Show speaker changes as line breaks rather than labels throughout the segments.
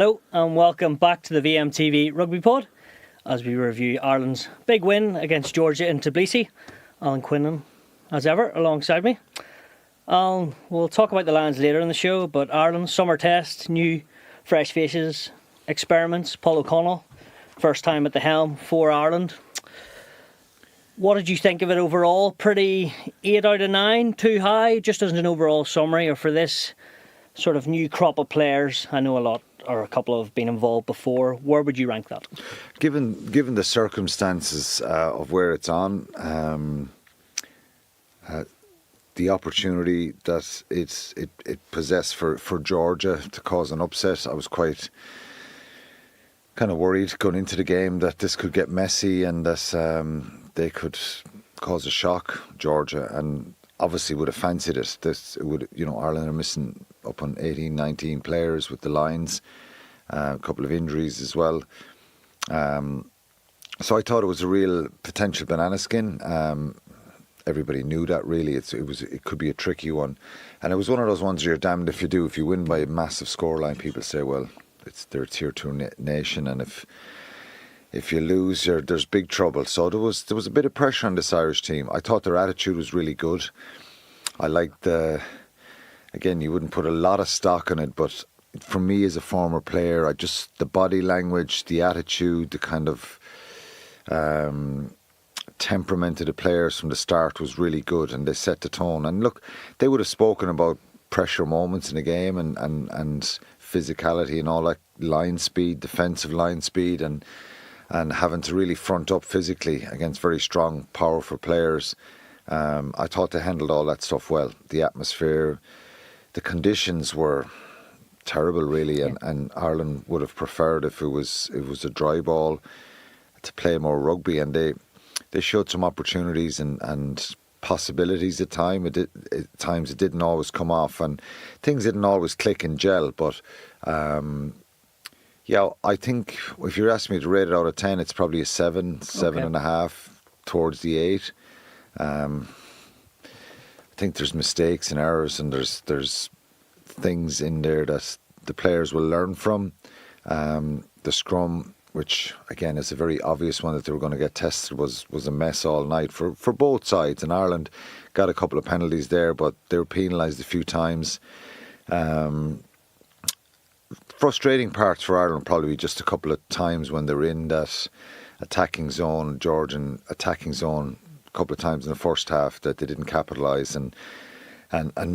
Hello and welcome back to the VMTV Rugby Pod as we review Ireland's big win against Georgia in Tbilisi. Alan Quinlan, as ever, alongside me. We'll talk about the Lions later in the show, but Ireland's summer test, new fresh faces, experiments. Paul O'Connell, first time at the helm for Ireland. What did you think of it overall? Pretty 8 out of 9, too high, just as an overall summary, or for this sort of new crop of players? I know a lot or a couple have been involved before. Where would you rank that?
Given the circumstances of where it's on, the opportunity that it possessed for Georgia to cause an upset, I was quite kind of worried going into the game that this could get messy and that they could cause a shock, Georgia, and obviously would have fancied it. Ireland are missing up on 18, 19 players with the Lions, a couple of injuries as well. So I thought it was a real potential banana skin. Everybody knew that really. It could be a tricky one, and it was one of those ones you're damned if you do. If you win by a massive scoreline, people say, well, they're a tier 2 nation, and if you lose, there's big trouble. So there was a bit of pressure on this Irish team. I thought their attitude was really good. I liked again, you wouldn't put a lot of stock in it, but for me as a former player, the body language, the attitude, the kind of temperament of the players from the start was really good, and they set the tone. And look, they would have spoken about pressure moments in the game and physicality and all that, line speed, defensive line speed, and having to really front up physically against very strong, powerful players. I thought they handled all that stuff well. The atmosphere, the conditions were terrible, really, and Ireland would have preferred if it was a dry ball to play more rugby, and they showed some opportunities and possibilities at times. It didn't always come off, and things didn't always click and gel. But I think if you're asking me to rate it out of 10, it's probably a 7.5 towards the 8. I think there's mistakes and errors, and there's things in there that the players will learn from. The scrum, which again is a very obvious one that they were going to get tested, was a mess all night for both sides. And Ireland got a couple of penalties there, but they were penalised a few times. Frustrating parts for Ireland probably just a couple of times when they were in that attacking zone, Georgian attacking zone, a couple of times in the first half that they didn't capitalise and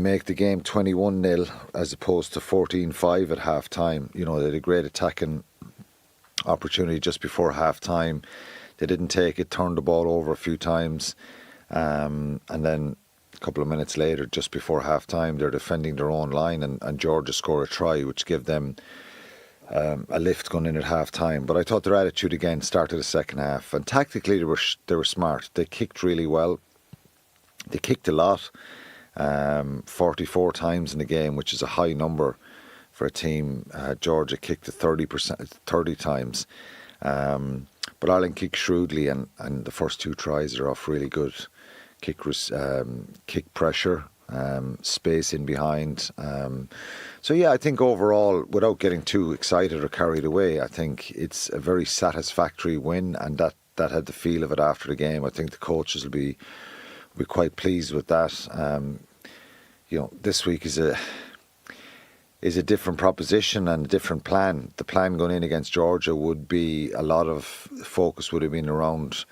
make the game 21-0 as opposed to 14-5 at half time. You know, they had a great attacking opportunity just before half time. They didn't take it, turned the ball over a few times, and then a couple of minutes later, just before half time, they're defending their own line, and Georgia score a try which gave them a lift going in at half time. But I thought their attitude again started the second half, and tactically they were smart. They kicked really well. They kicked a lot, 44 times in the game, which is a high number for a team. Georgia kicked 30 times, but Ireland kicked shrewdly, and the first 2 tries are off really good kick pressure, space in behind. So I think overall, without getting too excited or carried away, I think it's a very satisfactory win, and that had the feel of it after the game. I think the coaches will be quite pleased with that. This week is a different proposition and a different plan. The plan going in against Georgia would be, a lot of focus would have been around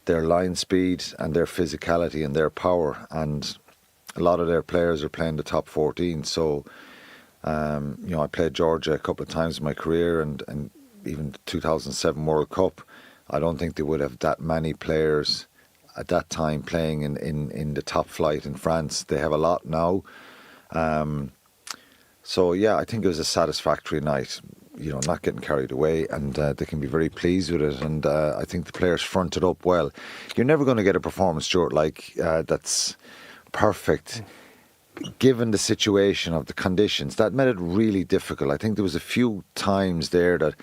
their line speed and their physicality and their power, and a lot of their players are playing the top 14. So I played Georgia a couple of times in my career, and even the 2007 World Cup, I don't think they would have that many players at that time playing in the top flight in France. They have a lot now. I think it was a satisfactory night, not getting carried away, and they can be very pleased with it. And I think the players fronted up well. You're never going to get a performance, Stuart, that's perfect, given the situation of the conditions. That made it really difficult. I think there was a few times there that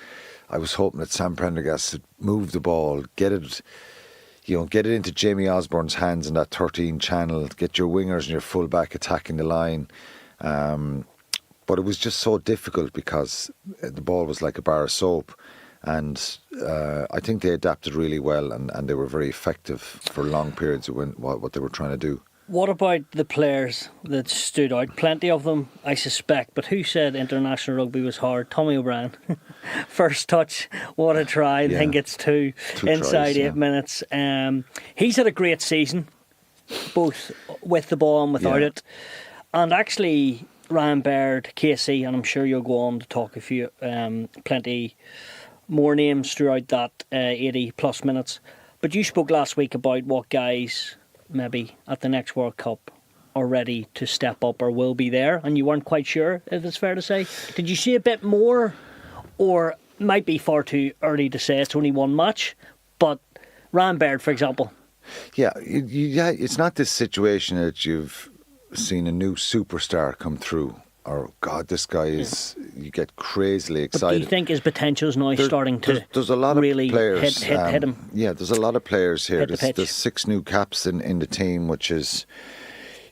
I was hoping that Sam Prendergast would move the ball, get it into Jamie Osborne's hands in that 13 channel, get your wingers and your full back attacking the line. but it was just so difficult because the ball was like a bar of soap. And I think they adapted really well, and they were very effective for long periods of what they were trying to do.
What about the players that stood out? Plenty of them, I suspect, but who said international rugby was hard? Tommy O'Brien. First touch, what a try, and then gets two inside tries, 8 minutes. He's had a great season, both with the ball and without it. And actually, Ryan Baird, Casey, and I'm sure you'll go on to talk a few, plenty more names throughout that 80 plus minutes. But you spoke last week about what guys maybe at the next World Cup are ready to step up or will be there, and you weren't quite sure, if it's fair to say. Did you see a bit more, or might be far too early to say, it's only one match, but Ryan Baird, for example?
Yeah, it's not this situation that you've seen a new superstar come through, or God, this guy is, you get crazily excited.
But do you think his potential is now starting to
there's a lot
really
of players,
hit him?
Yeah, there's a lot of players here. There's 6 new caps in the team, which is,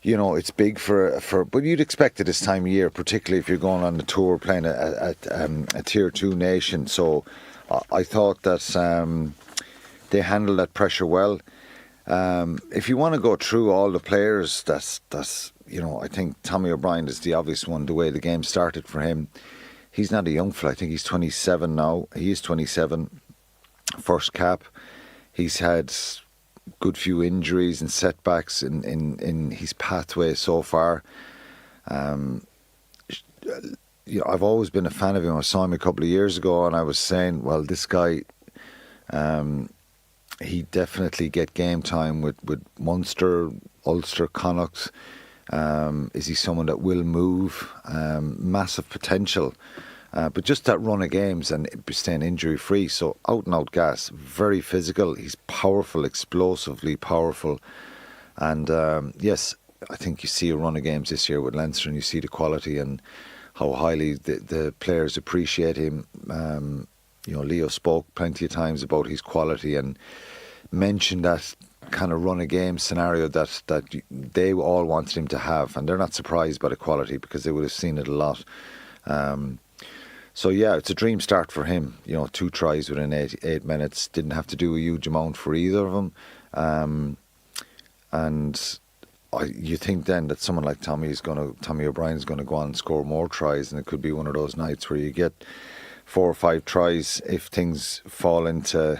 you know, it's big for. But you'd expect it this time of year, particularly if you're going on the tour playing a Tier 2 nation. So I thought that they handled that pressure well. If you want to go through all the players, that's you know, I think Tommy O'Brien is the obvious one, the way the game started for him. He's not a young fella. I think he's 27 now. He is 27. First cap. He's had good few injuries and setbacks in his pathway so far. You know, I've always been a fan of him. I saw him a couple of years ago and I was saying, well, this guy, he definitely get game time with Munster, Ulster, Connacht. Is he someone that will move? Massive potential. But just that run of games and staying injury free. So out and out gas, very physical. He's powerful, explosively powerful. And yes, I think you see a run of games this year with Leinster and you see the quality and how highly the players appreciate him. You know, Leo spoke plenty of times about his quality and mentioned that kind of run a game scenario that they all wanted him to have, and they're not surprised by the quality because they would have seen it a lot. So yeah, it's a dream start for him. You know, 2 tries within 8 minutes. Didn't have to do a huge amount for either of them. And you think then that someone like Tommy O'Brien is going to go on and score more tries, and it could be one of those nights where you get 4 or 5 tries if things fall into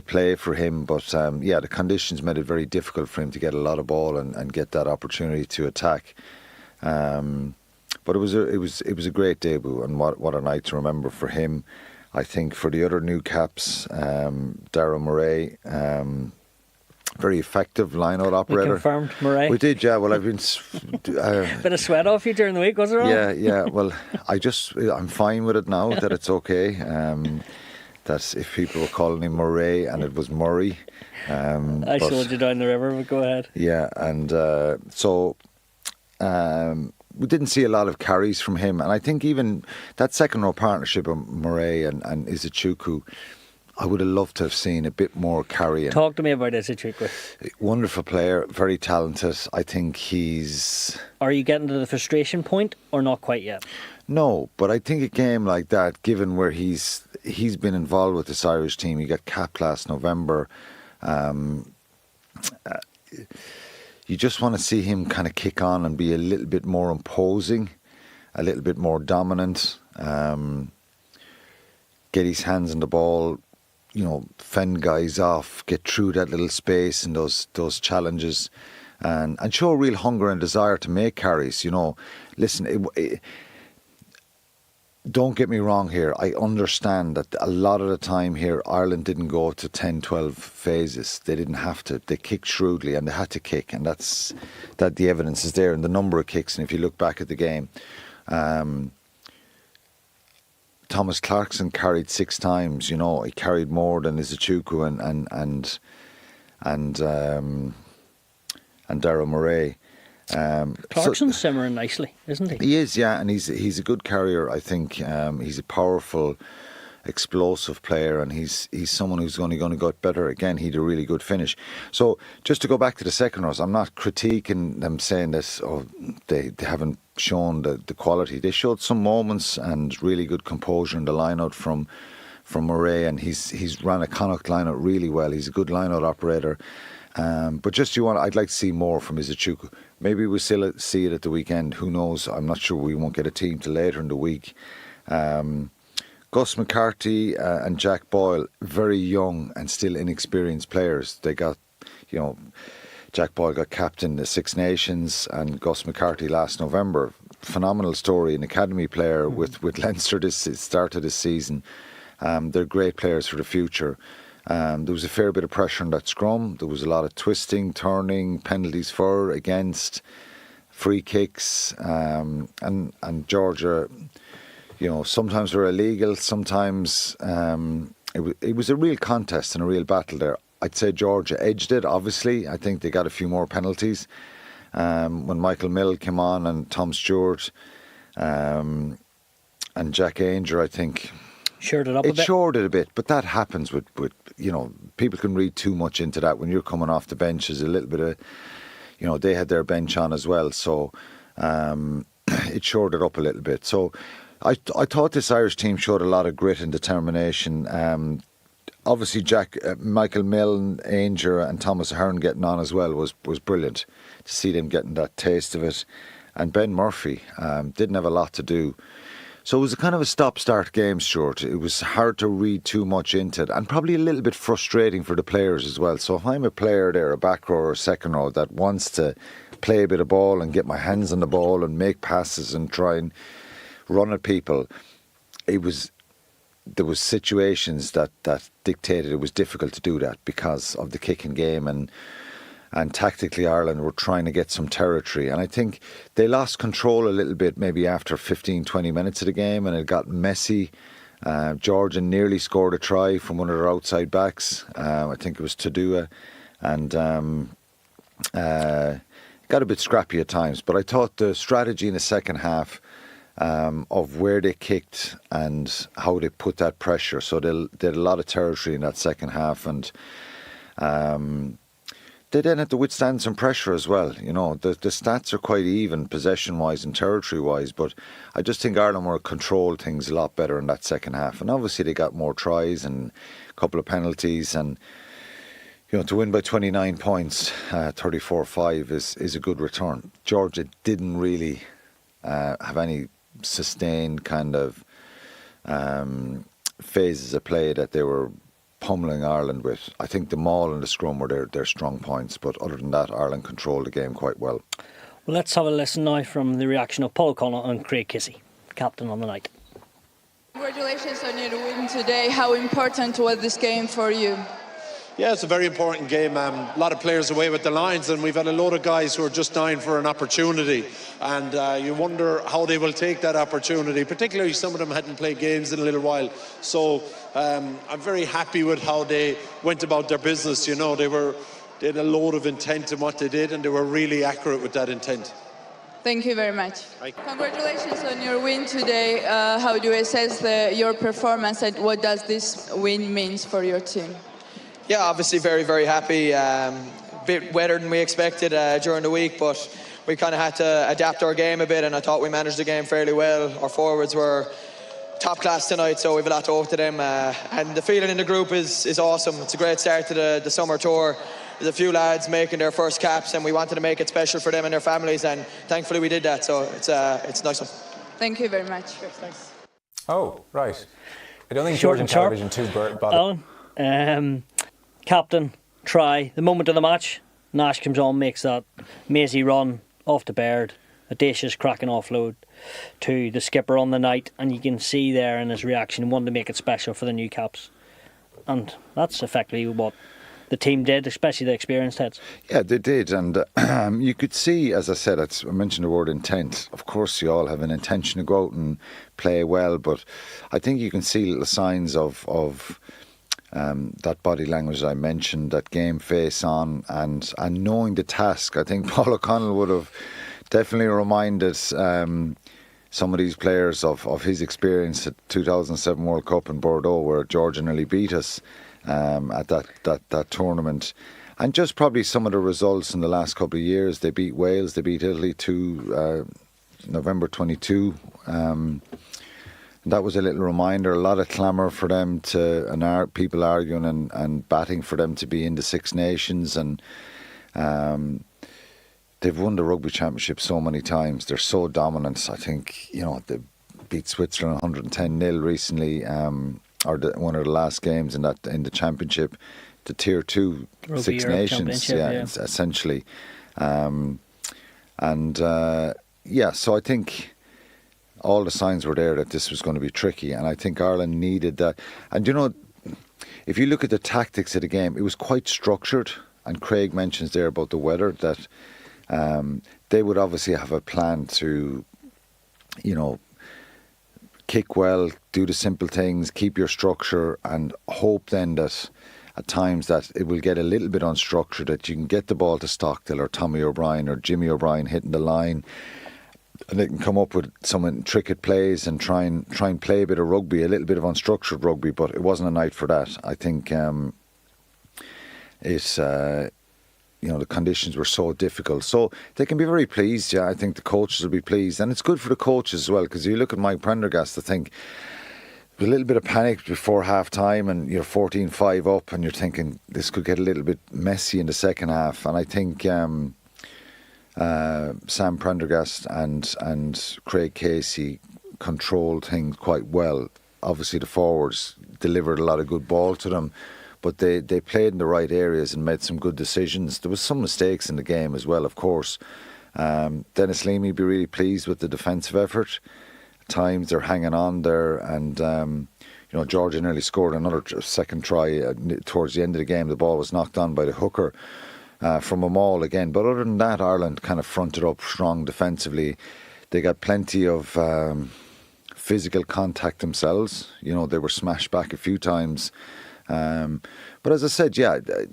play for him. But yeah, the conditions made it very difficult for him to get a lot of ball and get that opportunity to attack. But it was a great debut, and what a night to remember for him. I think for the other new caps, Darragh Murray, very effective line-out operator.
We confirmed Murray.
We did, yeah. Well, I've been
bit of sweat off you during the week, was it?
Yeah. Well, I'm fine with it now that it's okay. That if people were calling him Murray and it was Murray.
I sold you down the river, but go ahead.
Yeah, and so we didn't see a lot of carries from him. And I think even that second row partnership of Murray and Izuchuku, I would have loved to have seen a bit more carrying.
Talk to me about Izuchuku.
Wonderful player, very talented. I think he's...
Are you getting to the frustration point or not quite yet?
No, but I think a game like that, given where he's been involved with this Irish team, he got capped last November. You just want to see him kind of kick on and be a little bit more imposing, a little bit more dominant, get his hands on the ball, you know, fend guys off, get through that little space and those challenges, and show real hunger and desire to make carries. You know, listen, don't get me wrong here. I understand that a lot of the time here, Ireland didn't go to 10, 12 phases. They didn't have to. They kicked shrewdly and they had to kick. And that the evidence is there in the number of kicks. And if you look back at the game, Thomas Clarkson carried 6 times. You know, he carried more than Izuchuku and Darragh Murray.
Clarkson's simmering nicely, isn't he?
He is, yeah, and he's a good carrier. I think he's a powerful explosive player, and he's someone who's only going to get better. Again, he had a really good finish. So just to go back to the second rows, I'm not critiquing them saying this, they haven't shown the quality. They showed some moments and really good composure in the line-out from Murray, and he's ran a Connacht line-out really well. He's a good line-out operator. But I'd like to see more from Izuchuku. Maybe we'll still see it at the weekend. Who knows? I'm not sure. We won't get a team till later in the week. Gus McCarthy and Jack Boyle, very young and still inexperienced players. They got, Jack Boyle got captain the Six Nations, and Gus McCarthy last November. Phenomenal story, an academy player with Leinster started this season. They're great players for the future. There was a fair bit of pressure on that scrum. There was a lot of twisting, turning, penalties for, against, free kicks, and Georgia, sometimes were illegal, sometimes it was a real contest and a real battle there. I'd say Georgia edged it, obviously. I think they got a few more penalties. When Michael Mill came on and Tom Stewart and Jack Ainger, I think
shored it up a bit.
It shored it a bit, but that happens with people can read too much into that. When you're coming off the bench, there's a little bit of, they had their bench on as well, so it shored it up a little bit. So I thought this Irish team showed a lot of grit and determination. Obviously, Michael Milne, Ainger and Thomas Ahern getting on as well was brilliant to see them getting that taste of it. And Ben Murphy didn't have a lot to do. So it was a kind of a stop-start game, Stuart. It was hard to read too much into it, and probably a little bit frustrating for the players as well. So if I'm a player there, a back row or a second row, that wants to play a bit of ball and get my hands on the ball and make passes and try and run at people, there was situations that dictated it was difficult to do that because of the kicking game, and tactically Ireland were trying to get some territory, and I think they lost control a little bit maybe after 15-20 minutes of the game, and it got messy. Georgia nearly scored a try from one of their outside backs. I think it was Tadua, and got a bit scrappy at times, but I thought the strategy in the second half of where they kicked and how they put that pressure, so they had a lot of territory in that second half, and they then had to withstand some pressure as well. The stats are quite even possession-wise and territory-wise, but I just think Ireland were controlled things a lot better in that second half. And obviously they got more tries and a couple of penalties, and to win by 29 points, 34-5 is a good return. Georgia didn't really have any sustained kind of phases of play that they were pummeling Ireland with. I think the maul and the scrum were their strong points, but other than that, Ireland controlled the game quite well.
Well, let's have a listen now from the reaction of Paul O'Connell and Craig Kissy, captain on the night.
Congratulations on your win today. How important was this game for you?
Yeah, it's a very important game. A lot of players away with the lines, and we've had a load of guys who are just dying for an opportunity, and you wonder how they will take that opportunity, particularly some of them hadn't played games in a little while. So I'm very happy with how they went about their business. They had a load of intent in what they did, and they were really accurate with that intent.
Thank you very much. Congratulations on your win today. How do you assess your performance, and what does this win mean for your team?
Yeah, obviously very, very happy. A bit wetter than we expected during the week, but we kind of had to adapt our game a bit, and I thought we managed the game fairly well. Our forwards were top class tonight, so we've a lot to owe to them. And the feeling in the group is awesome. It's a great start to the summer tour. There's a few lads making their first caps, and we wanted to make it special for them and their families, and thankfully we did that, so it's a nice one.
Thank you very much.
Thanks.
Oh, right. I don't think
Short
Georgian
and sharp.
television too bothered.
Alan, captain, try, the moment of the match, Nash comes on, makes that mazy run off to Baird, audacious cracking offload to the skipper on the night, and you can see there in his reaction, he wanted to make it special for the new caps, and that's effectively what the team did, especially the experienced heads.
Yeah, they did, and you could see, as I said, I mentioned the word intent. Of course, you all have an intention to go out and play well, but I think you can see little signs of that body language that I mentioned, that game face on, and knowing the task. I think Paul O'Connell would have definitely reminded some of these players of his experience at 2007 World Cup in Bordeaux, where Georgia nearly beat us at that tournament. And just probably some of the results in the last couple of years. They beat Wales, they beat Italy November 22. That was a little reminder. A lot of clamour for them and people arguing and batting for them to be in the Six Nations. And they've won the Rugby Championship so many times. They're so dominant. I think, they beat Switzerland 110-0 recently, one of the last games in the championship, the Tier 2
Rugby
Six
Europe
Nations,
yeah.
Essentially. So I think all the signs were there that this was going to be tricky, and I think Ireland needed that. And if you look at the tactics of the game, it was quite structured. And Craig mentions there about the weather that they would obviously have a plan to, kick well, do the simple things, keep your structure, and hope then that at times that it will get a little bit unstructured, that you can get the ball to Stockdale or Tommy O'Brien or Jimmy O'Brien hitting the line, and they can come up with some intricate plays and try and play a bit of rugby, a little bit of unstructured rugby. But it wasn't a night for that. I think the conditions were so difficult. So they can be very pleased. Yeah, I think the coaches will be pleased, and it's good for the coaches as well, because you look at Mike Prendergast, I think a little bit of panic before half time, and you're 14-5 up, and you're thinking this could get a little bit messy in the second half. And I think Sam Prendergast and Craig Casey controlled things quite well. Obviously the forwards delivered a lot of good ball to them, but they played in the right areas and made some good decisions. There was some mistakes in the game as well, of course. Dennis Leamy would be really pleased with the defensive effort. At times they're hanging on there, and Georgia nearly scored another second try towards the end of the game. The ball was knocked on by the hooker from a maul again. But other than that, Ireland kind of fronted up strong defensively. They got plenty of physical contact themselves. They were smashed back a few times. But as I said,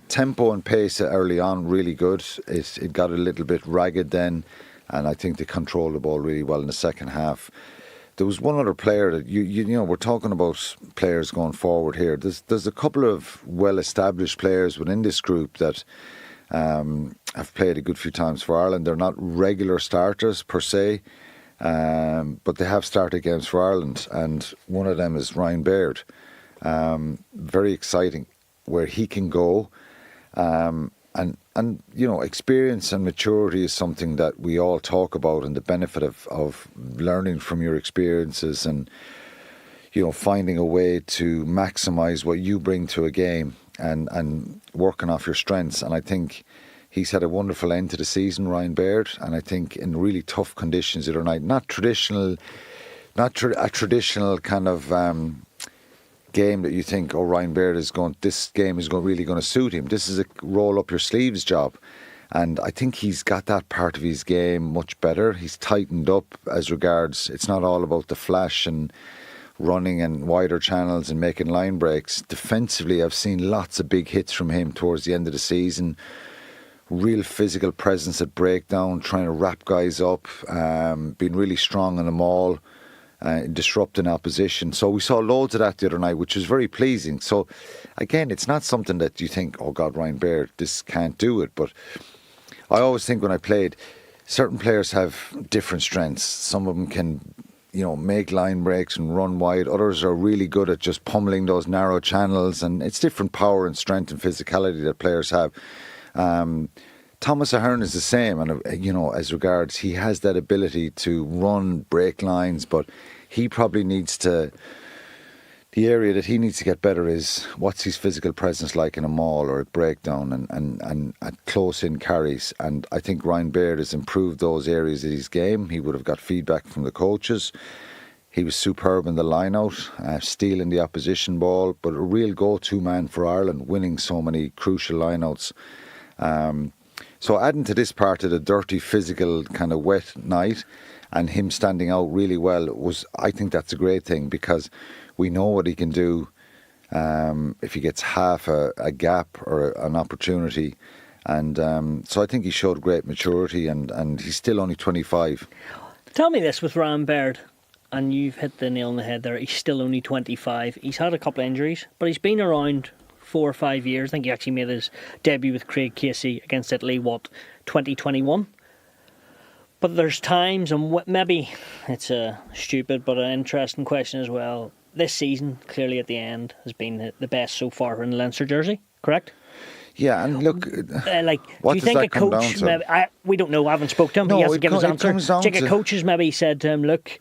tempo and pace early on, really good. It got a little bit ragged then, and I think they controlled the ball really well in the second half. There was one other player that we're talking about players going forward here. There's a couple of well-established players within this group that have played a good few times for Ireland. They're not regular starters per se, but they have started games for Ireland, and one of them is Ryan Baird. Very exciting where he can go, and experience and maturity is something that we all talk about, and the benefit of learning from your experiences and finding a way to maximise what you bring to a game and working off your strengths. And I think he's had a wonderful end to the season, Ryan Baird, and I think in really tough conditions the other night, not a traditional kind of game that you think, Ryan Baird this game is really going to suit him. This is a roll up your sleeves job, and I think he's got that part of his game much better. He's tightened up as regards, it's not all about the flash and running and wider channels and making line breaks. Defensively, I've seen lots of big hits from him towards the end of the season. Real physical presence at breakdown, trying to wrap guys up, being really strong on the maul, disrupting opposition. So we saw loads of that the other night, which was very pleasing. So again, it's not something that you think, oh God, Ryan Baird, this can't do it. But I always think when I played, certain players have different strengths. Some of them can make line breaks and run wide. Others are really good at just pummeling those narrow channels, and it's different power and strength and physicality that players have. Thomas Ahern is the same, and as regards, he has that ability to run, break lines, but he probably needs to. The area that he needs to get better is what's his physical presence like in a maul or at breakdown and at close-in carries. And I think Ryan Baird has improved those areas of his game. He would have got feedback from the coaches. He was superb in the line-out, stealing the opposition ball, but a real go-to man for Ireland, winning so many crucial line-outs. So adding to this part of the dirty, physical, kind of wet night, and him standing out really well, I think that's a great thing, because we know what he can do if he gets half a gap or an opportunity. And so I think he showed great maturity, and he's still only 25.
Tell me this with Ryan Baird, and you've hit the nail on the head there. He's still only 25. He's had a couple of injuries, but he's been around 4 or 5 years. I think he actually made his debut with Craig Casey against Italy, 2021? But there's times, and maybe it's a stupid but an interesting question as well. This season, clearly at the end, has been the best so far in the Leinster jersey, correct?
Yeah, and look,
do you think a coach? Maybe, we don't know. I haven't spoke to him. He hasn't given his answer. Do you think a coach has maybe said to him, "Look,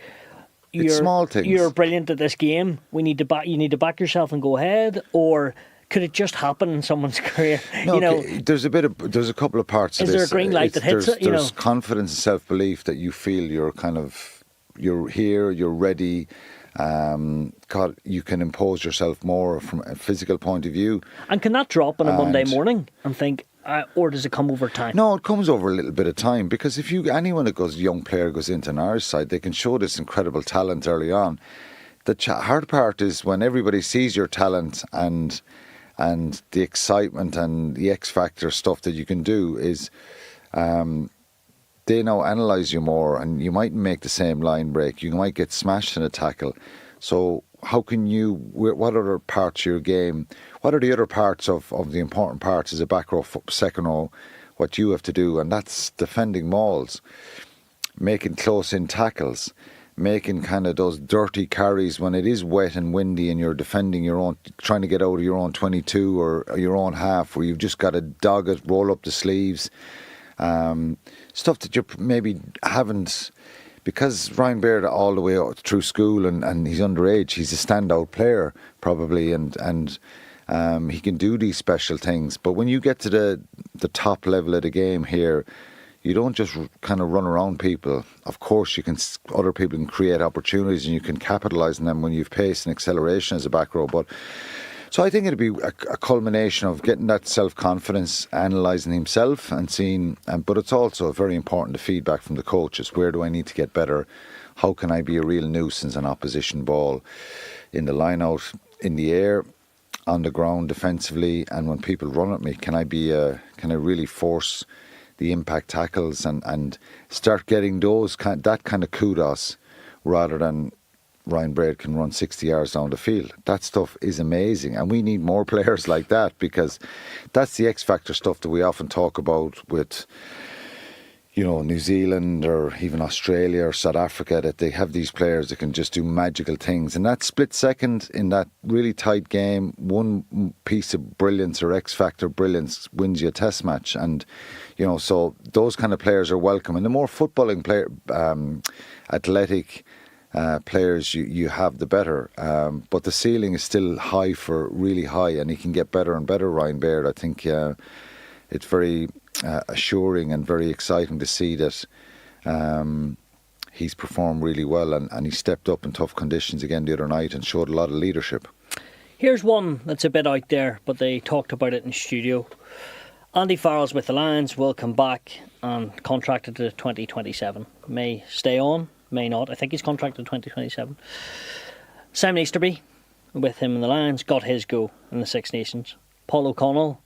you're brilliant at this game. We need to back. You need to back yourself and go ahead," or could it just happen in someone's career?
No, there's a couple of parts of this.
Is there a green light that hits it?
There's confidence and self-belief that you feel you're here, you're ready. You can impose yourself more from a physical point of view. And
can that drop on a Monday morning and think, or does it come over time?
No, it comes over a little bit of time, because if anyone young player goes into an Irish side, they can show this incredible talent early on. The hard part is when everybody sees your talent and the excitement and the X factor stuff that you can do is. They now analyse you more, and you might make the same line break. You might get smashed in a tackle. So how can what other parts of your game, what are the other parts of the important parts as a back row, second row, what you have to do? And that's defending mauls, making close-in tackles, making kind of those dirty carries when it is wet and windy and you're defending your own, trying to get out of your own 22 or your own half, where you've just got to dog it, roll up the sleeves. Stuff that you maybe haven't, because Ryan Baird all the way through school and he's underage, he's a standout player probably, and he can do these special things. But when you get to the top level of the game here, you don't just kind of run around people. Of course, other people can create opportunities and you can capitalise on them when you've pace and acceleration as a back row. But so I think it'd be a culmination of getting that self-confidence, analysing himself and seeing, but it's also very important, the feedback from the coaches. Where do I need to get better? How can I be a real nuisance on opposition ball, in the line-out, in the air, on the ground defensively, and when people run at me, can I really force the impact tackles and start getting that kind of kudos, rather than Ryan Baird can run 60 yards down the field. That stuff is amazing, and we need more players like that, because that's the X factor stuff that we often talk about with, New Zealand or even Australia or South Africa, that they have these players that can just do magical things. And that split second in that really tight game, one piece of brilliance or X factor brilliance wins you a test match. And so those kind of players are welcome. And the more footballing player, athletic players you have, the better. But the ceiling is still really high, and he can get better and better, Ryan Baird. I think it's very assuring and very exciting to see that he's performed really well, and he stepped up in tough conditions again the other night and showed a lot of leadership.
Here's one that's a bit out there, but they talked about it in studio. Andy Farrell's with the Lions, will come back and contracted to 2027. May stay on, may not. I think he's contracted 2027. Simon Easterby, with him in the Lions, got his go in the Six Nations. Paul O'Connell,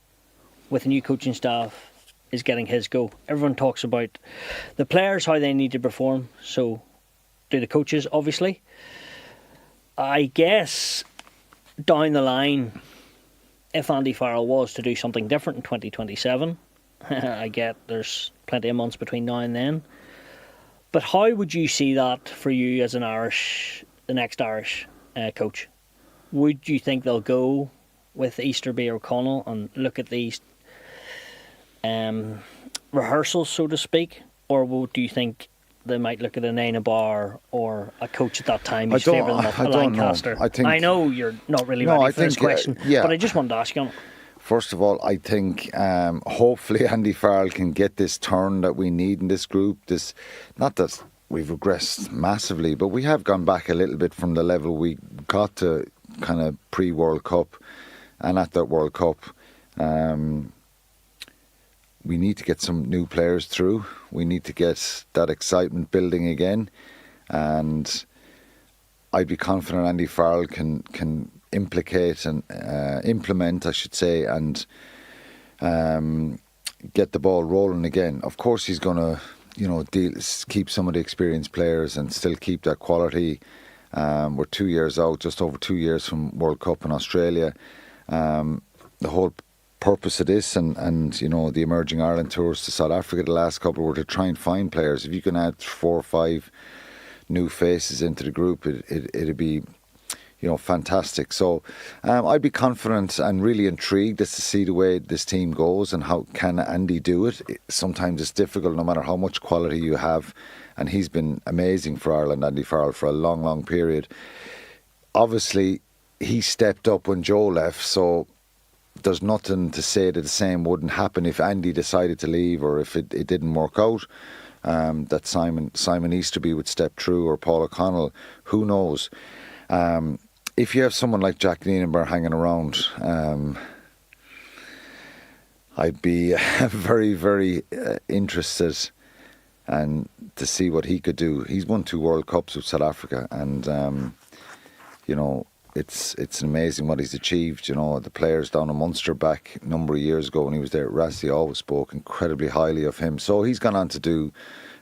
with the new coaching staff, is getting his go. Everyone talks about the players, how they need to perform. So do the coaches, obviously. I guess down the line, if Andy Farrell was to do something different in 2027, I get there's plenty of months between now and then. But how would you see that for you as the next Irish coach? Would you think they'll go with Easterby or O'Connell and look at these rehearsals, so to speak? Or do you think they might look at a Naina Bar or a coach at that time who's favouring them up, a Lancaster? I know you're not really ready for this question, but I just wanted to ask you on it.
First of all, I think hopefully Andy Farrell can get this turn that we need in this group. Not that we've regressed massively, but we have gone back a little bit from the level we got to kind of pre-World Cup. And at that World Cup, we need to get some new players through. We need to get that excitement building again. And I'd be confident Andy Farrell can implement, I should say, and get the ball rolling again. Of course, he's going to keep some of the experienced players and still keep that quality. We're 2 years out, just over 2 years from World Cup in Australia. The whole purpose of this and the Emerging Ireland tours to South Africa the last couple were to try and find players. If you can add 4 or 5 new faces into the group, it'd be fantastic. So I'd be confident and really intrigued as to see the way this team goes and how can Andy do it. Sometimes it's difficult no matter how much quality you have, and he's been amazing for Ireland, Andy Farrell, for a long, long period. Obviously, he stepped up when Joe left, so there's nothing to say that the same wouldn't happen if Andy decided to leave or if it didn't work out. That Simon Easterby would step through, or Paul O'Connell, who knows. If you have someone like Jack Nienaber hanging around, I'd be very, very interested and to see what he could do. He's won 2 World Cups with South Africa, and it's amazing what he's achieved. The players down in Munster back a number of years ago when he was there, Rassie always spoke incredibly highly of him. So he's gone on to do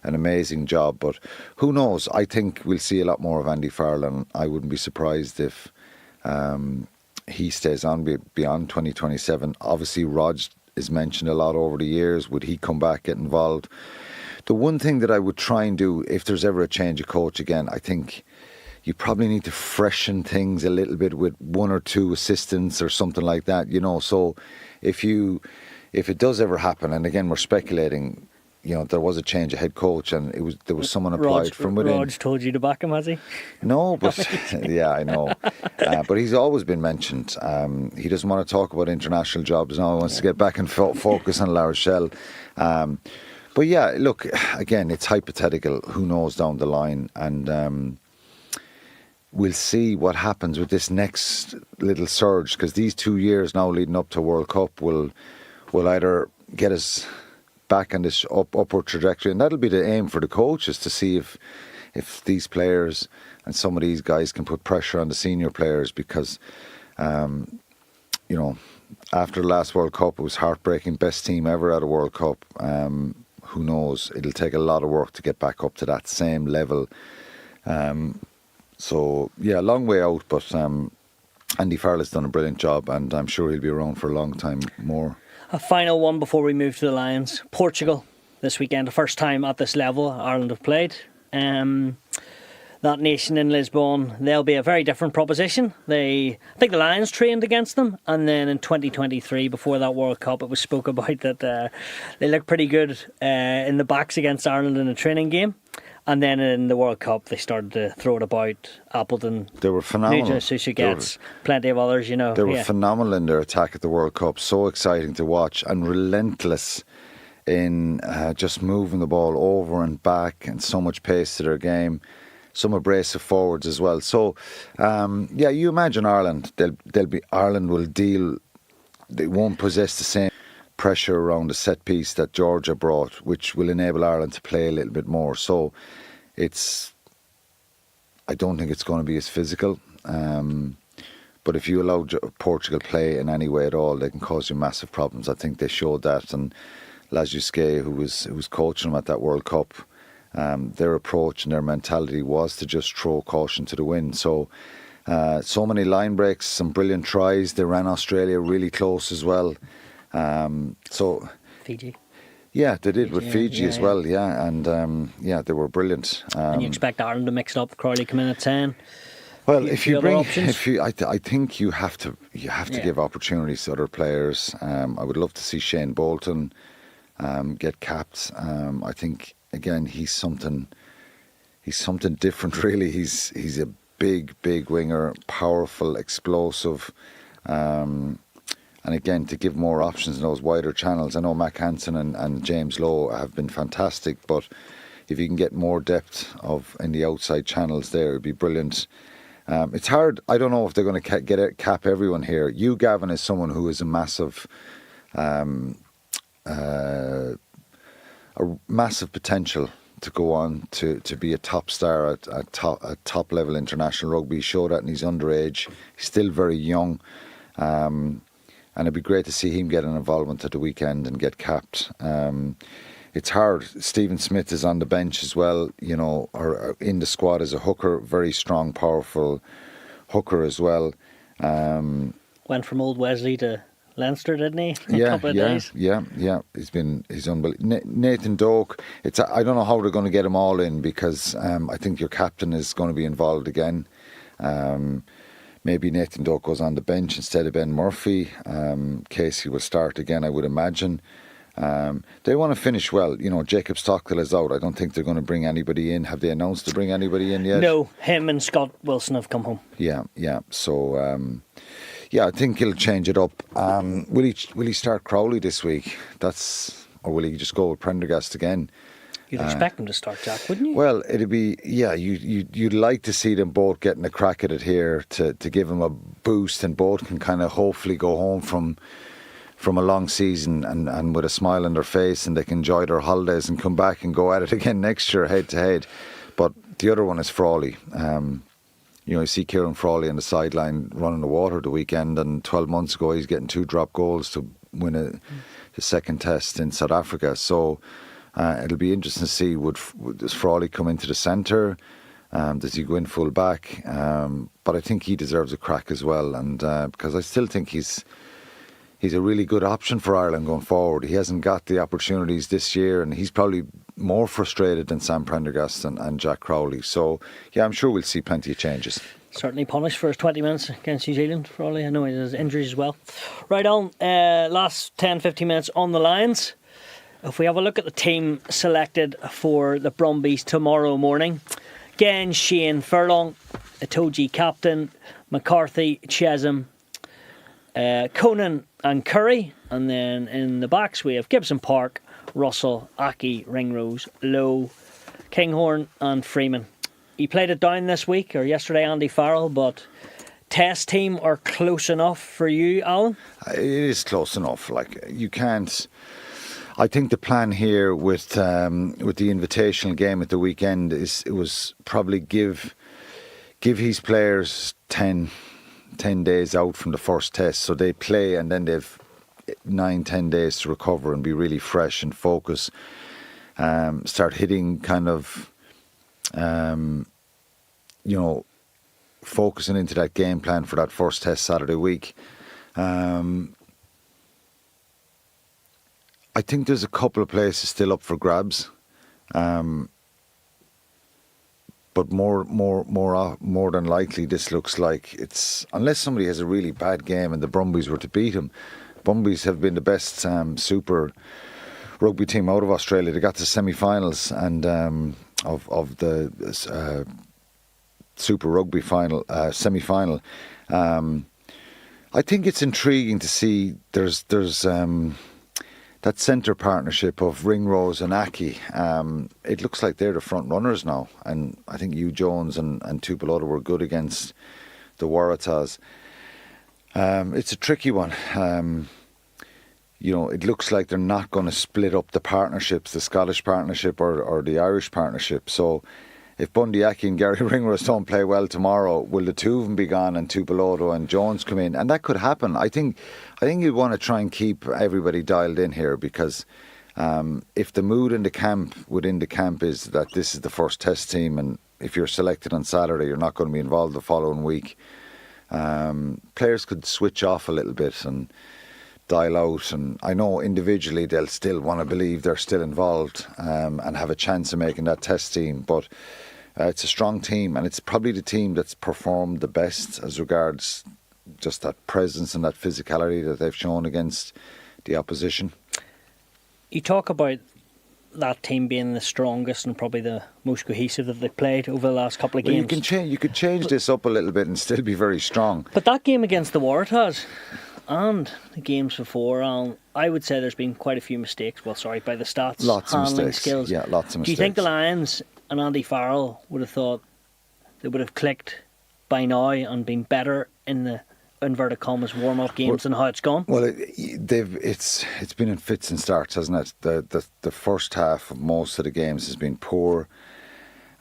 an amazing job, but who knows? I think we'll see a lot more of Andy Farrell, and I wouldn't be surprised if he stays on beyond 2027. Obviously, Rog is mentioned a lot over the years. Would he come back, get involved? The one thing that I would try and do, if there's ever a change of coach again, I think you probably need to freshen things a little bit with 1 or 2 assistants or something like that, So if it does ever happen, and again we're speculating, there was a change of head coach and there was someone applied from within.
Rog told you to back him, has he?
No, but yeah, I know. But he's always been mentioned. He doesn't want to talk about international jobs now. He wants to get back and focus on La Rochelle. But yeah, look, again, it's hypothetical. Who knows down the line? And we'll see what happens with this next little surge, because these 2 years now leading up to World Cup will either get us back on this upward trajectory, and that'll be the aim for the coaches, to see if these players and some of these guys can put pressure on the senior players, because after the last World Cup it was heartbreaking, best team ever at a World Cup. Who knows, it'll take a lot of work to get back up to that same level. So yeah, a long way out, but Andy Farrell has done a brilliant job, and I'm sure he'll be around for a long time more.
A final one before we move to the Lions. Portugal this weekend, the first time at this level Ireland have played. That nation in Lisbon, they'll be a very different proposition. I think the Lions trained against them, and then in 2023, before that World Cup, it was spoke about that they looked pretty good in the backs against Ireland in a training game. And then in the World Cup, they started to throw it about. Appleton,
they were phenomenal.
Nugent Sousa, plenty of others, They
were phenomenal in their attack at the World Cup. So exciting to watch, and relentless in just moving the ball over and back, and so much pace to their game. Some abrasive forwards as well. So, yeah, you imagine Ireland. Ireland will deal. They won't possess the same pressure around the set piece that Georgia brought, which will enable Ireland to play a little bit more. So I don't think it's going to be as physical, but if you allow Portugal play in any way at all, they can cause you massive problems. I think they showed that, and Lajuske, who was coaching them at that World Cup, their approach and their mentality was to just throw caution to the wind. So many line breaks, some brilliant tries. They ran Australia really close as well.
Fiji.
Yeah, they did with Fiji as well. Yeah, and they were brilliant.
And you expect Ireland to mix it up? Crowley come in at 10.
Well, I think you have to give opportunities to other players. I would love to see Shane Bolton get capped. I think again he's something different. Really, he's a big winger, powerful, explosive. And again, to give more options in those wider channels. I know Mac Hansen and James Lowe have been fantastic, but if you can get more depth in the outside channels there, it'd be brilliant. It's hard. I don't know if they're going to cap everyone here. You, Gavin, is someone who is a massive potential to go on to be a top star at top level international rugby. He showed that, and he's underage. He's still very young. And it'd be great to see him get an involvement at the weekend and get capped. it's hard. Stephen Smith is on the bench as well, you know, or in the squad as a hooker, very strong, powerful hooker as well.
Went from Old Wesley to Leinster, didn't he? In a couple of days.
Yeah. He's unbelievable. Nathan Doak. I don't know how they're going to get him all in, because I think your captain is going to be involved again. Maybe Nathan Doak goes on the bench instead of Ben Murphy. Casey will start again, I would imagine. They want to finish well. You know, Jacob Stockdale is out. I don't think they're going to bring anybody in. Have they announced to bring anybody in yet?
No, him and Scott Wilson have come home.
Yeah. So, I think he'll change it up. Will he start Crowley this week? Or will he just go with Prendergast again?
You'd expect him to start, Jack, wouldn't you?
Well, it'd be, you'd like to see them both getting a crack at it here to give him a boost, and both can kind of hopefully go home from a long season and with a smile on their face, and they can enjoy their holidays and come back and go at it again next year head to head. But the other one is Frawley. You see Kieran Frawley on the sideline running the water the weekend, and 12 months ago he's getting 2 drop goals to win the second test in South Africa. So it'll be interesting to see, does Frawley come into the centre? Does he go in full back? But I think he deserves a crack as well, and because I still think he's a really good option for Ireland going forward. He hasn't got the opportunities this year, and he's probably more frustrated than Sam Prendergast and Jack Crowley. So, I'm sure we'll see plenty of changes.
Certainly punished for his 20 minutes against New Zealand, for all I know. He has injuries as well. Right on, last 10-15 minutes on the Lions. If we have a look at the team selected for the Brumbies tomorrow morning, again, Shane Furlong, Itoje captain, McCarthy, Chesham, Conan and Curry, and then in the backs we have Gibson Park, Russell, Aki, Ringrose, Lowe, Kinghorn and Freeman. He played it down this week, or yesterday, Andy Farrell, but test team are close enough for you, Alan?
It is close enough. Like, you can't... I think the plan here with the invitational game at the weekend was probably give his players 10 days out from the first test, so they play and then they've 9-10 days to recover and be really fresh and focus. Start hitting kind of focusing into that game plan for that first test Saturday week. I think there's a couple of places still up for grabs, but more than likely, this looks like it's, unless somebody has a really bad game and the Brumbies were to beat them. Brumbies have been the best Super Rugby team out of Australia. They got to semi-finals and of the Super Rugby final semi-final. I think it's intriguing to see there's that centre partnership of Ringrose and Aki. It looks like they're the front runners now, and I think Hugh Jones and Tbilisi were good against the Waratahs. It's a tricky one. It looks like they're not going to split up the partnerships, the Scottish partnership or the Irish partnership. So if Bundy Aki and Gary Ringrose don't play well tomorrow, will the two of them be gone and Tbilisi and Jones come in? And that could happen. I think you'd want to try and keep everybody dialed in here, because if the mood within the camp is that this is the first test team, and if you're selected on Saturday, you're not going to be involved the following week, players could switch off a little bit and dial out. And I know individually they'll still want to believe they're still involved and have a chance of making that test team, but it's a strong team, and it's probably the team that's performed the best as regards just that presence and that physicality that they've shown against the opposition.
You talk about that team being the strongest and probably the most cohesive that they've played over the last couple of games.
You could change this up a little bit and still be very strong.
But that game against the Waratahs and the games before, I would say there's been quite a few mistakes. Well, sorry, by the stats.
Lots of
handling
mistakes.
Skills.
Yeah, lots of mistakes.
Do you think the Lions and Andy Farrell would have thought they would have clicked by now and been better in the inverted commas warm-up games than how it's gone? Well,
it's been in fits and starts, hasn't it? The first half of most of the games has been poor.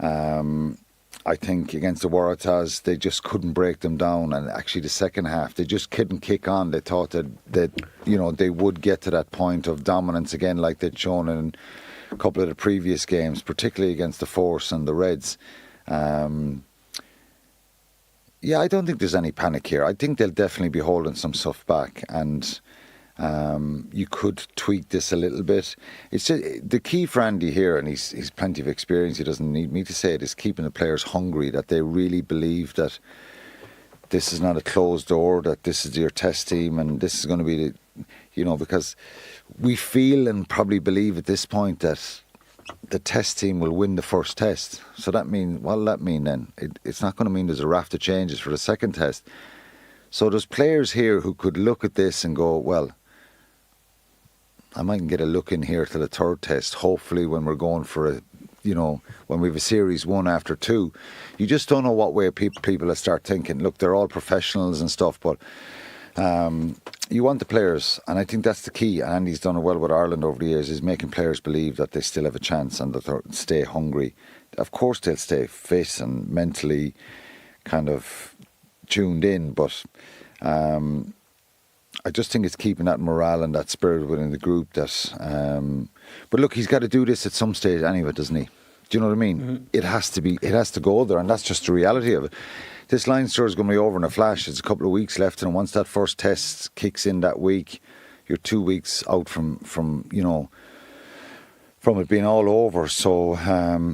I think against the Waratahs they just couldn't break them down, and actually the second half they just couldn't kick on. They thought that they would get to that point of dominance again, like they'd shown in a couple of the previous games, particularly against the Force and the Reds. Yeah, I don't think there's any panic here. I think they'll definitely be holding some stuff back, and you could tweak this a little bit. It's just, the key for Andy here, and he's plenty of experience, he doesn't need me to say it, is keeping the players hungry, that they really believe that this is not a closed door, that this is your test team, and this is going to be because we feel and probably believe at this point that the test team will win the first test. So that means, what will that mean then? It's not going to mean there's a raft of changes for the second test. So there's players here who could look at this and go, well, I might get a look in here to the third test, hopefully when we're going for when we have a series 1 after 2. You just don't know what way people will start thinking. Look, they're all professionals and stuff, but you want the players, and I think that's the key. And Andy's done it well with Ireland over the years, is making players believe that they still have a chance and that they'll stay hungry. Of course they'll stay fit and mentally kind of tuned in, but I just think it's keeping that morale and that spirit within the group. But look, he's got to do this at some stage anyway, doesn't he? Do you know what I mean? Mm-hmm. It has to go there, and that's just the reality of it. This Leinster is going to be over in a flash. It's a couple of weeks left, and once that first test kicks in that week, you're 2 weeks out from it being all over. So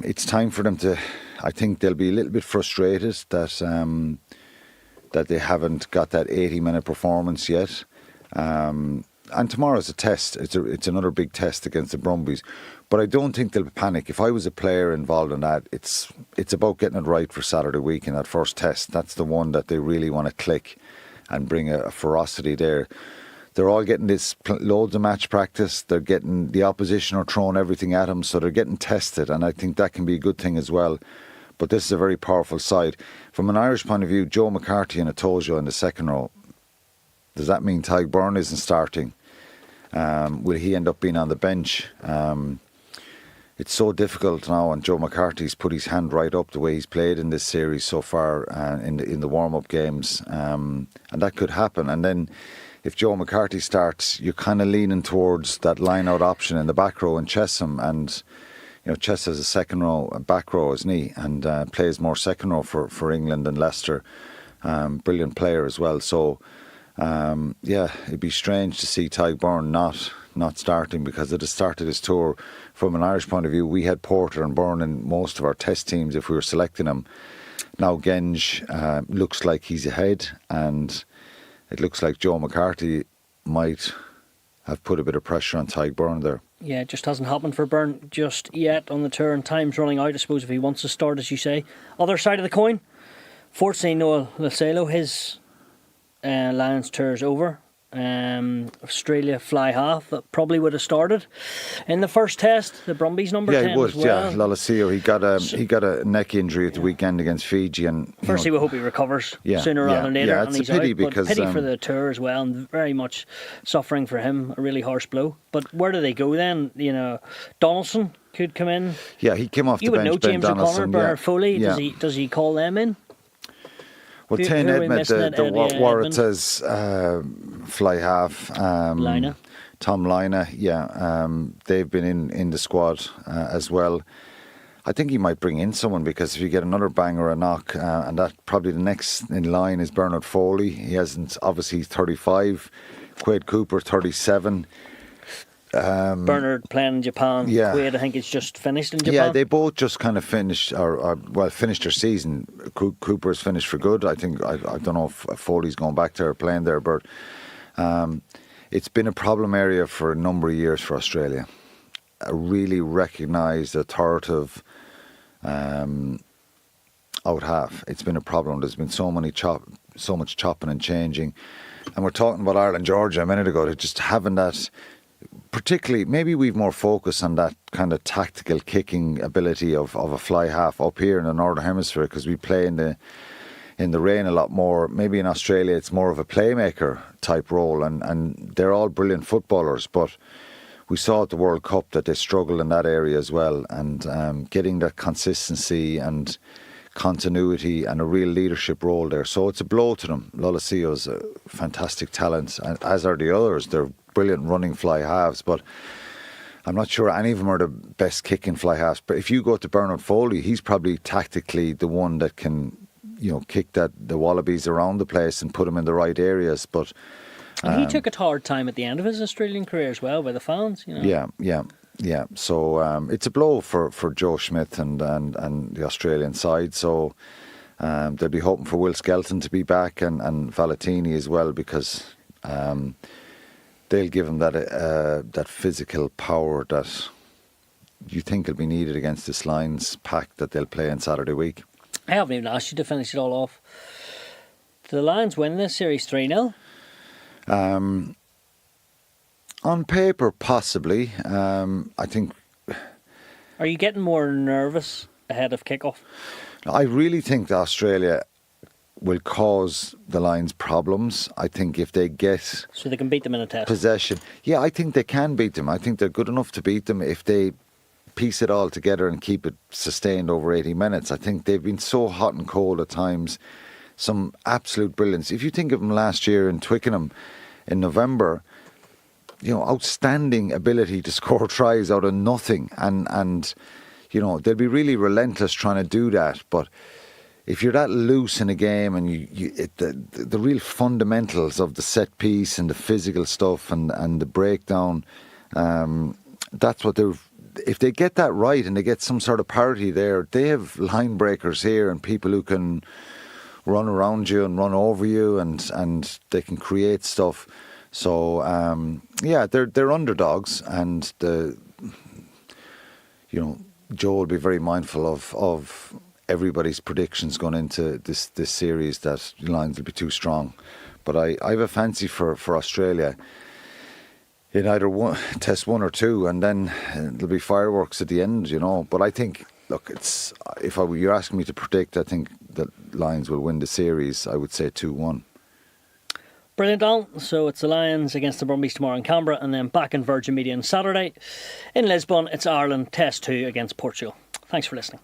it's time for them to. I think they'll be a little bit frustrated that they haven't got that 80-minute performance yet. And tomorrow's a test. It's another big test against the Brumbies. But I don't think they'll panic. If I was a player involved in that, it's about getting it right for Saturday week in that first test. That's the one that they really want to click and bring a ferocity there. They're all getting this loads of match practice. They're getting the opposition are throwing everything at them, so they're getting tested, and I think that can be a good thing as well. But this is a very powerful side. From an Irish point of view, Joe McCarthy and Atojo in the second row. Does that mean Tadhg Beirne isn't starting? Will he end up being on the bench? It's so difficult now, and Joe McCarthy's put his hand right up the way he's played in this series so far in the warm-up games, and that could happen. And then if Joe McCarthy starts, you're kind of leaning towards that line-out option in the back row in Chesham, and Chess has a second row, back row, isn't he? And plays more second row for England and Leicester. Brilliant player as well. So, it'd be strange to see Tadhg Beirne not starting, because at the start of this tour, from an Irish point of view, we had Porter and Beirne in most of our test teams if we were selecting them. Now Genge looks like he's ahead, and it looks like Joe McCarthy might have put a bit of pressure on Tadhg Beirne there.
Yeah, it just hasn't happened for Beirne just yet on the tour, and time's running out, I suppose, if he wants to start, as you say. Other side of the coin, fortunately, Noel Lacelo, his Lions tour is over. Australia fly half that probably would have started in the first test. The Brumbies number 10
he would.
as well.
Yeah, Lolosio, he got a neck injury at the weekend against Fiji, and
firstly we hope he recovers sooner rather than later.
Yeah, it's
and he's
a pity
out,
because
pity for the tour as well, and very much suffering for him. A really harsh blow. But where do they go then? Donaldson could come in.
Yeah, he came off the bench.
You would know James O'Connor, Bernard Foley.
Yeah.
Does he call them in?
Well, Tane Edmed, the Waratahs fly half.
Lina.
Tom Lina, they've been in the squad as well. I think he might bring in someone, because if you get another bang or a knock, and that probably the next in line is Bernard Foley. He hasn't, obviously he's 35. Quade Cooper, 37.
Bernard playing in Japan. Quaid, I think it's just finished in Japan.
Yeah, they both just kind of finished, finished their season. Cooper's finished for good. I think I don't know if Foley's going back there or playing there, but it's been a problem area for a number of years for Australia. A really recognised, authoritative out half. It's been a problem. There's been so much chopping and changing, and we're talking about Ireland, Georgia a minute ago. Just having that. Particularly, maybe we've more focus on that kind of tactical kicking ability of a fly half up here in the Northern Hemisphere, because we play in the rain a lot more. Maybe in Australia it's more of a playmaker type role, and they're all brilliant footballers, but we saw at the World Cup that they struggled in that area as well, and getting that consistency and continuity and a real leadership role there. So it's a blow to them. Lolasio's a fantastic talent, and as are the others. They're brilliant running fly halves, but I'm not sure any of them are the best kicking fly halves, but if you go to Bernard Foley, he's probably tactically the one that can, kick the Wallabies around the place and put them in the right areas. But
and he took it hard time at the end of his Australian career as well by the fans.
Yeah. So it's a blow for Joe Schmidt and the Australian side. So they'll be hoping for Will Skelton to be back and Valentini as well, because they'll give him that physical power that you think will be needed against this Lions pack that they'll play on Saturday week.
I haven't even asked you to finish it all off. Do the Lions win this series 3-0?
On paper, possibly. I think.
Are you getting more nervous ahead of kickoff?
I really think that Australia will cause the Lions problems. I think if they get...
So they can beat them in a test?
Possession. Yeah, I think they can beat them. I think they're good enough to beat them if they piece it all together and keep it sustained over 80 minutes. I think they've been so hot and cold at times. Some absolute brilliance. If you think of them last year in Twickenham in November, outstanding ability to score tries out of nothing. And they'll be really relentless trying to do that. But if you're that loose in a game and the real fundamentals of the set piece and the physical stuff and the breakdown, that's what they're... If they get that right and they get some sort of parity there, they have line breakers here and people who can run around you and run over you and they can create stuff. So, they're underdogs, and Joe will be very mindful of everybody's predictions going into this series that the Lions will be too strong. But I have a fancy for Australia in either test 1 or 2, and then there'll be fireworks at the end, But I think, look, you're asking me to predict, I think that Lions will win the series. I would say 2-1.
Brilliant, Alan. So it's the Lions against the Brumbies tomorrow in Canberra, and then back in Virgin Media on Saturday. In Lisbon, it's Ireland Test 2 against Portugal. Thanks for listening.